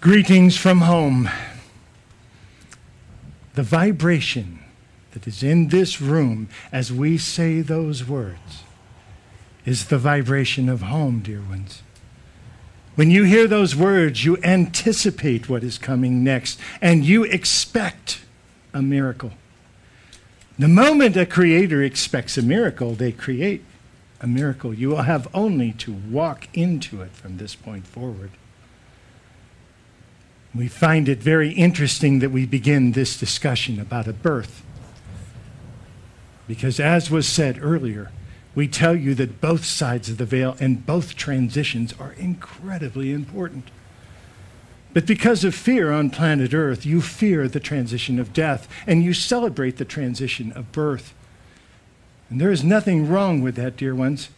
Greetings from home. The vibration that is in this room as we say those words is the vibration of home, dear ones. When you hear those words, you anticipate what is coming next, and you expect a miracle. The moment a creator expects a miracle, they create a miracle. You will have only to walk into it from this point forward. We find it very interesting that we begin this discussion about a birth. Because as was said earlier, we tell you that both sides of the veil and both transitions are incredibly important. But because of fear on planet Earth, you fear the transition of death, and you celebrate the transition of birth. And there is nothing wrong with that, dear ones.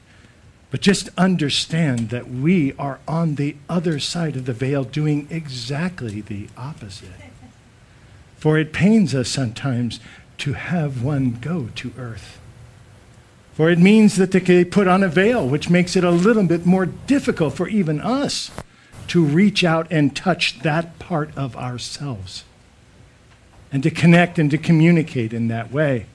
But just understand that we are on the other side of the veil doing exactly the opposite. For it pains us sometimes to have one go to earth. For it means that they put on a veil, which makes it a little bit more difficult for even us to reach out and touch that part of ourselves and to connect and to communicate in that way.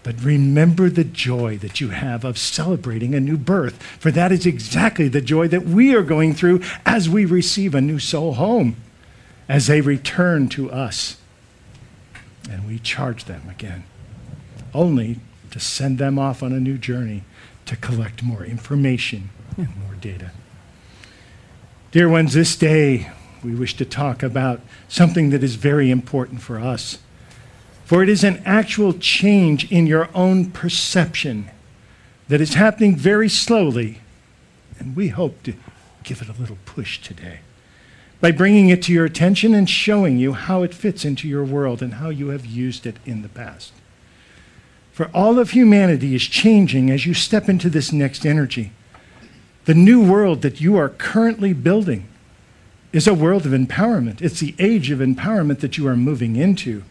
But remember the joy that you have of celebrating a new birth, for that is exactly the joy that we are going through as we receive a new soul home, as they return to us. And we charge them again, only to send them off on a new journey to collect more information and more data. Dear ones, this day we wish to talk about something that is very important for us. For it is an actual change in your own perception that is happening very slowly, and we hope to give it a little push today by bringing it to your attention and showing you how it fits into your world and how you have used it in the past. For all of humanity is changing as you step into this next energy. The new world that you are currently building is a world of empowerment. It's the age of empowerment that you are moving into.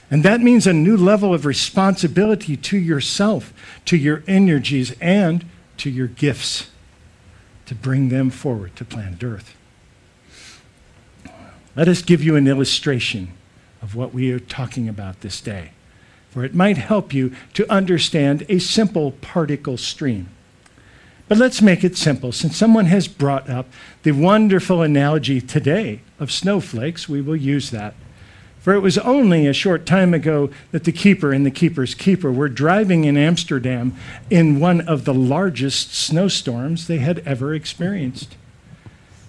And that means a new level of responsibility to yourself, to your energies, and to your gifts to bring them forward to planet Earth. Let us give you an illustration of what we are talking about this day, for it might help you to understand a simple particle stream. But let's make it simple. Since someone has brought up the wonderful analogy today of snowflakes, we will use that. For it was only a short time ago that the keeper and the keeper's keeper were driving in Amsterdam in one of the largest snowstorms they had ever experienced.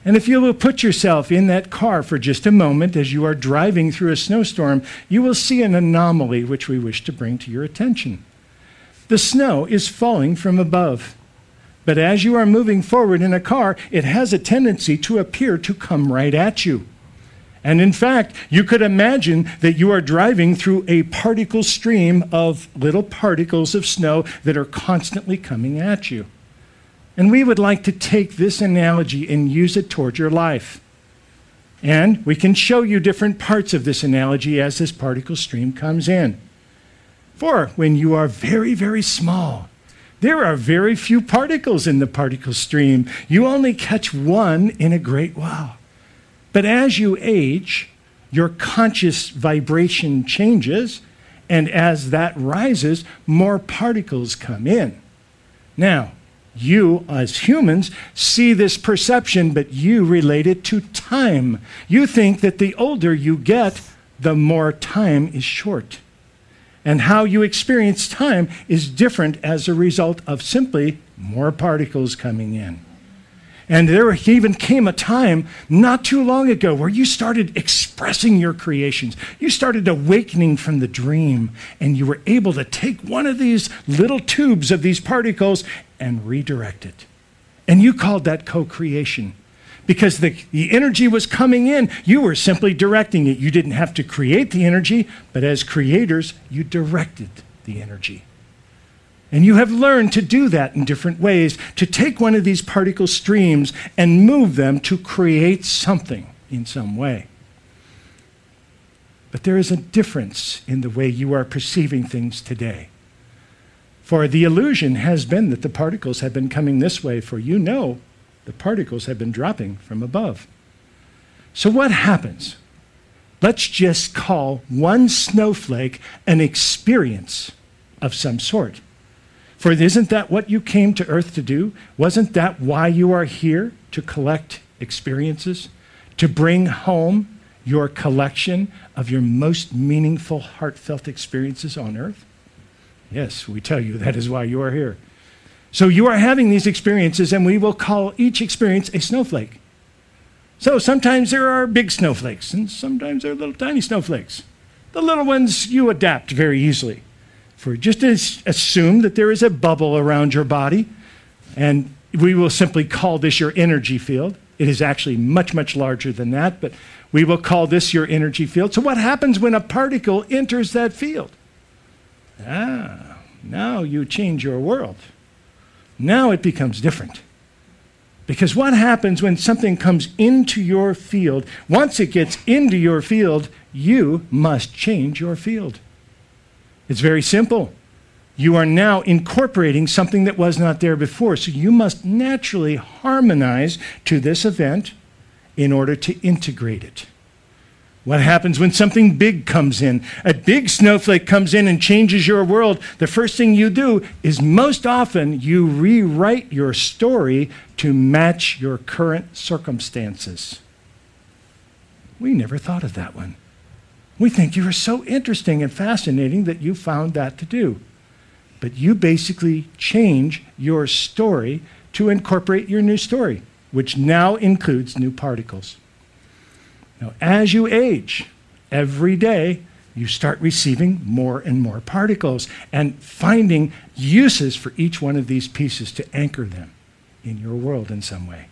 And if you will put yourself in that car for just a moment as you are driving through a snowstorm, you will see an anomaly which we wish to bring to your attention. The snow is falling from above. But as you are moving forward in a car, it has a tendency to appear to come right at you. And in fact, you could imagine that you are driving through a particle stream of little particles of snow that are constantly coming at you. And we would like to take this analogy and use it toward your life. And we can show you different parts of this analogy as this particle stream comes in. For when you are very, very small, there are very few particles in the particle stream. You only catch one in a great while. But as you age, your conscious vibration changes, and as that rises, more particles come in. Now, you as humans see this perception, but you relate it to time. You think that the older you get, the more time is short. And how you experience time is different as a result of simply more particles coming in. And there even came a time not too long ago where you started expressing your creations. You started awakening from the dream, and you were able to take one of these little tubes of these particles and redirect it. And you called that co-creation. Because the energy was coming in, you were simply directing it. You didn't have to create the energy, but as creators, you directed the energy. And you have learned to do that in different ways, to take one of these particle streams and move them to create something in some way. But there is a difference in the way you are perceiving things today. For the illusion has been that the particles have been coming this way, for you know the particles have been dropping from above. So what happens? Let's just call one snowflake an experience of some sort. For isn't that what you came to Earth to do? Wasn't that why you are here, to collect experiences? To bring home your collection of your most meaningful, heartfelt experiences on Earth? Yes, we tell you that is why you are here. So you are having these experiences, and we will call each experience a snowflake. So sometimes there are big snowflakes, and sometimes there are little tiny snowflakes. The little ones you adapt very easily. For just assume that there is a bubble around your body, and we will simply call this your energy field. It is actually much, much larger than that, but we will call this your energy field. So what happens when a particle enters that field? Now you change your world. Now it becomes different. Because what happens when something comes into your field, once it gets into your field, you must change your field. It's very simple. You are now incorporating something that was not there before. So you must naturally harmonize to this event in order to integrate it. What happens when something big comes in? A big snowflake comes in and changes your world. The first thing you do is most often you rewrite your story to match your current circumstances. We never thought of that one. We think you are so interesting and fascinating that you found that to do. But you basically change your story to incorporate your new story, which now includes new particles. Now, as you age, every day you start receiving more and more particles and finding uses for each one of these pieces to anchor them in your world in some way.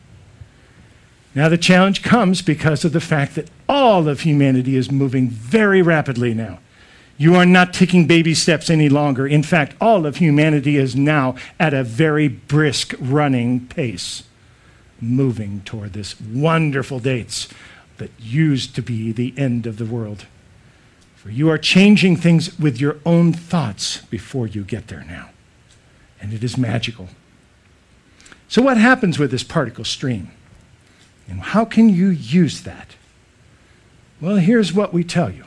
Now, the challenge comes because of the fact that all of humanity is moving very rapidly now. You are not taking baby steps any longer. In fact, all of humanity is now at a very brisk running pace, moving toward this wonderful dates that used to be the end of the world. For you are changing things with your own thoughts before you get there now. And it is magical. So what happens with this particle stream? And how can you use that? Well, here's what we tell you.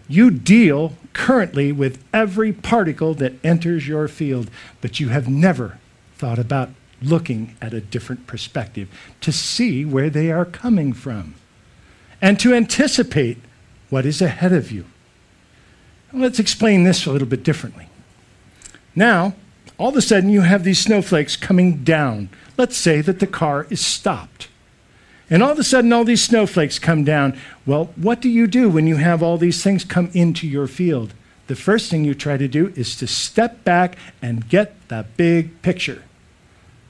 You deal currently with every particle that enters your field, but you have never thought about looking at a different perspective to see where they are coming from and to anticipate what is ahead of you. Let's explain this a little bit differently. Now, all of a sudden you have these snowflakes coming down. Let's say that the car is stopped. And all of a sudden, all these snowflakes come down. Well, what do you do when you have all these things come into your field? The first thing you try to do is to step back and get the big picture.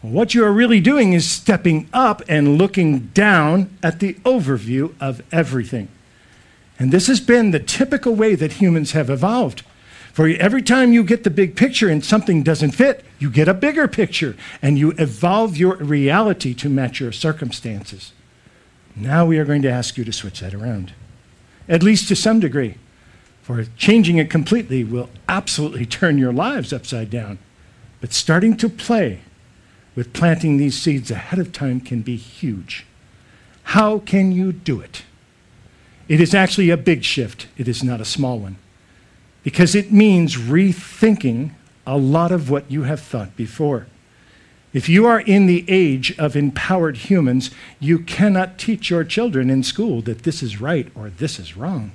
Well, what you are really doing is stepping up and looking down at the overview of everything. And this has been the typical way that humans have evolved. For every time you get the big picture and something doesn't fit, you get a bigger picture, and you evolve your reality to match your circumstances. Now we are going to ask you to switch that around, at least to some degree, for changing it completely will absolutely turn your lives upside down. But starting to play with planting these seeds ahead of time can be huge. How can you do it? It is actually a big shift. It is not a small one, because it means rethinking a lot of what you have thought before. If you are in the age of empowered humans, you cannot teach your children in school that this is right or this is wrong.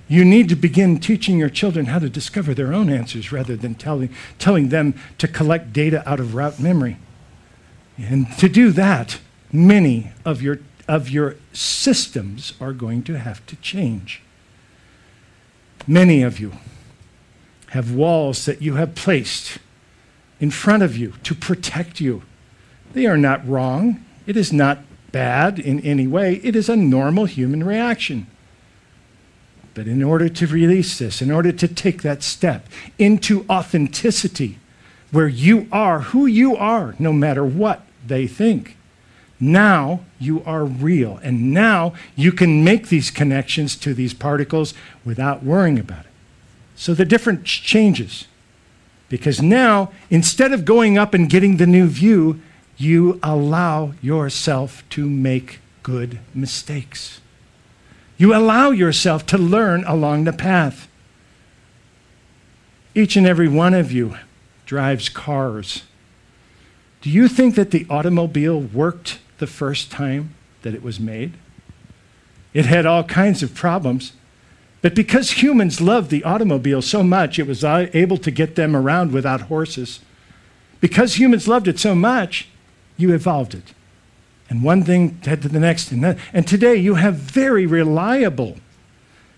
You need to begin teaching your children how to discover their own answers rather than telling them to collect data out of rote memory. And to do that, many of your systems are going to have to change. Many of you have walls that you have placed in front of you to protect you. They are not wrong. It is not bad in any way. It is a normal human reaction. But in order to release this, in order to take that step into authenticity, where you are who you are, no matter what they think, now you are real. And now you can make these connections to these particles without worrying about it. So the difference changes. Because now, instead of going up and getting the new view, you allow yourself to make good mistakes. You allow yourself to learn along the path. Each and every one of you drives cars. Do you think that the automobile worked the first time that it was made? It had all kinds of problems. But because humans loved the automobile so much, it was able to get them around without horses. Because humans loved it so much, you evolved it. And one thing led to the next. And today you have very reliable.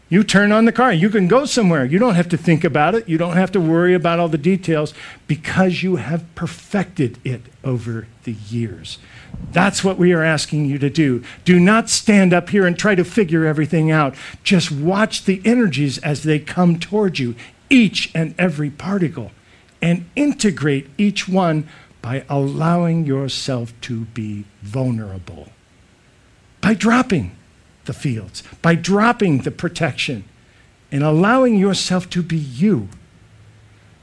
You turn on the car, you can go somewhere. You don't have to think about it. You don't have to worry about all the details because you have perfected it over the years. That's what we are asking you to do. Do not stand up here and try to figure everything out. Just watch the energies as they come toward you, each and every particle, and integrate each one by allowing yourself to be vulnerable. By dropping the fields, by dropping the protection, and allowing yourself to be you.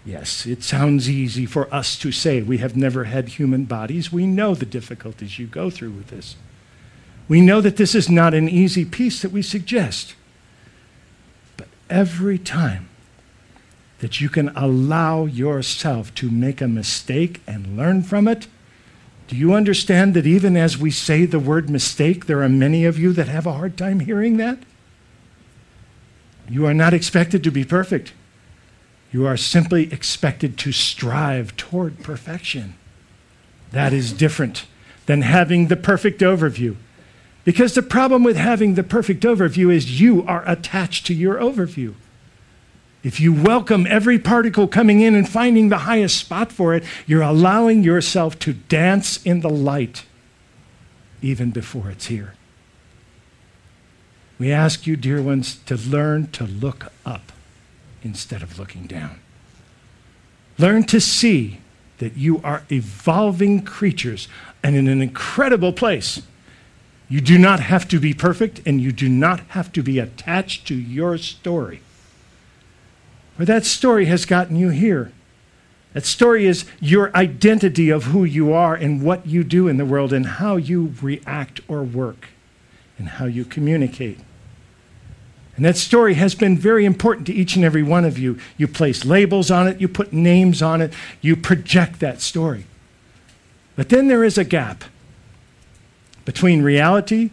Yes, it sounds easy for us to say. We have never had human bodies. We know the difficulties you go through with this. We know that this is not an easy piece that we suggest. But every time that you can allow yourself to make a mistake and learn from it, do you understand that even as we say the word mistake, there are many of you that have a hard time hearing that? You are not expected to be perfect. You are simply expected to strive toward perfection. That is different than having the perfect overview. Because the problem with having the perfect overview is you are attached to your overview. If you welcome every particle coming in and finding the highest spot for it, you're allowing yourself to dance in the light even before it's here. We ask you, dear ones, to learn to look up instead of looking down. Learn to see that you are evolving creatures and in an incredible place. You do not have to be perfect, and you do not have to be attached to your story. For that story has gotten you here. That story is your identity of who you are and what you do in the world and how you react or work and how you communicate. And that story has been very important to each and every one of you. You place labels on it, you put names on it, you project that story. But then there is a gap between reality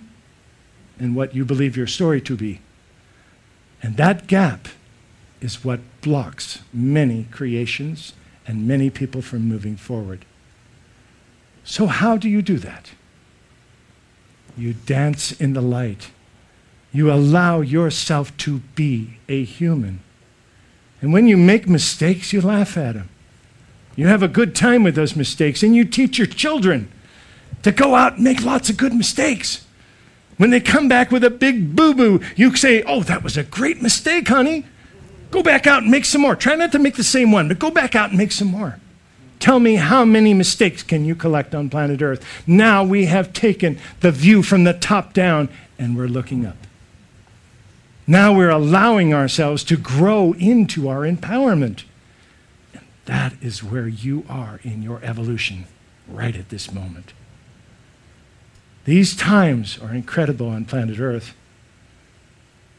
and what you believe your story to be. And that gap is what blocks many creations and many people from moving forward. So how do you do that? You dance in the light. You allow yourself to be a human. And when you make mistakes, you laugh at them. You have a good time with those mistakes, and you teach your children to go out and make lots of good mistakes. When they come back with a big boo-boo, you say, "Oh, that was a great mistake, honey. Go back out and make some more. Try not to make the same one, but go back out and make some more." Tell me, how many mistakes can you collect on planet Earth? Now we have taken the view from the top down, and we're looking up. Now we're allowing ourselves to grow into our empowerment. And that is where you are in your evolution, right at this moment. These times are incredible on planet Earth.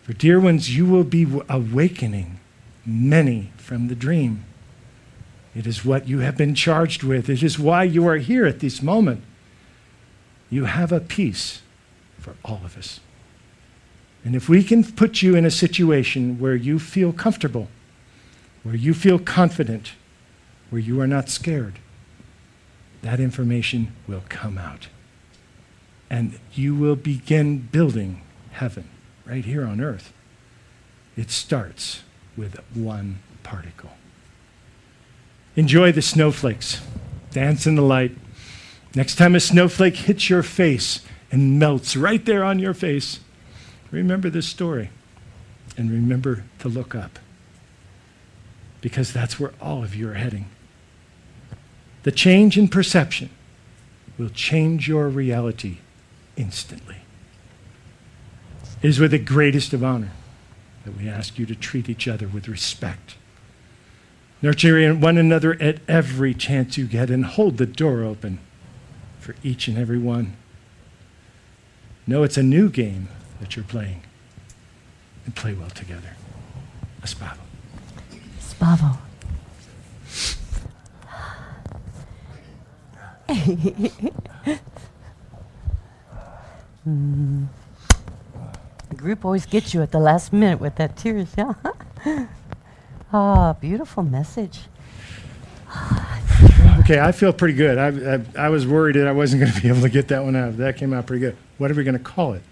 For dear ones, you will be awakening many from the dream. It is what you have been charged with. It is why you are here at this moment. You have a peace for all of us. And if we can put you in a situation where you feel comfortable, where you feel confident, where you are not scared, that information will come out. And you will begin building heaven right here on Earth. It starts with one particle. Enjoy the snowflakes. Dance in the light. Next time a snowflake hits your face and melts right there on your face, remember this story and remember to look up, because that's where all of you are heading. The change in perception will change your reality instantly. It is with the greatest of honor that we ask you to treat each other with respect. Nurture one another at every chance you get, and hold the door open for each and every one. Know it's a new game that you're playing. And play well together. Spavo. Spavo. The group always gets you at the last minute with that tears, yeah? Ah, beautiful message. Okay, I feel pretty good. I was worried that I wasn't going to be able to get that one out. That came out pretty good. What are we going to call it?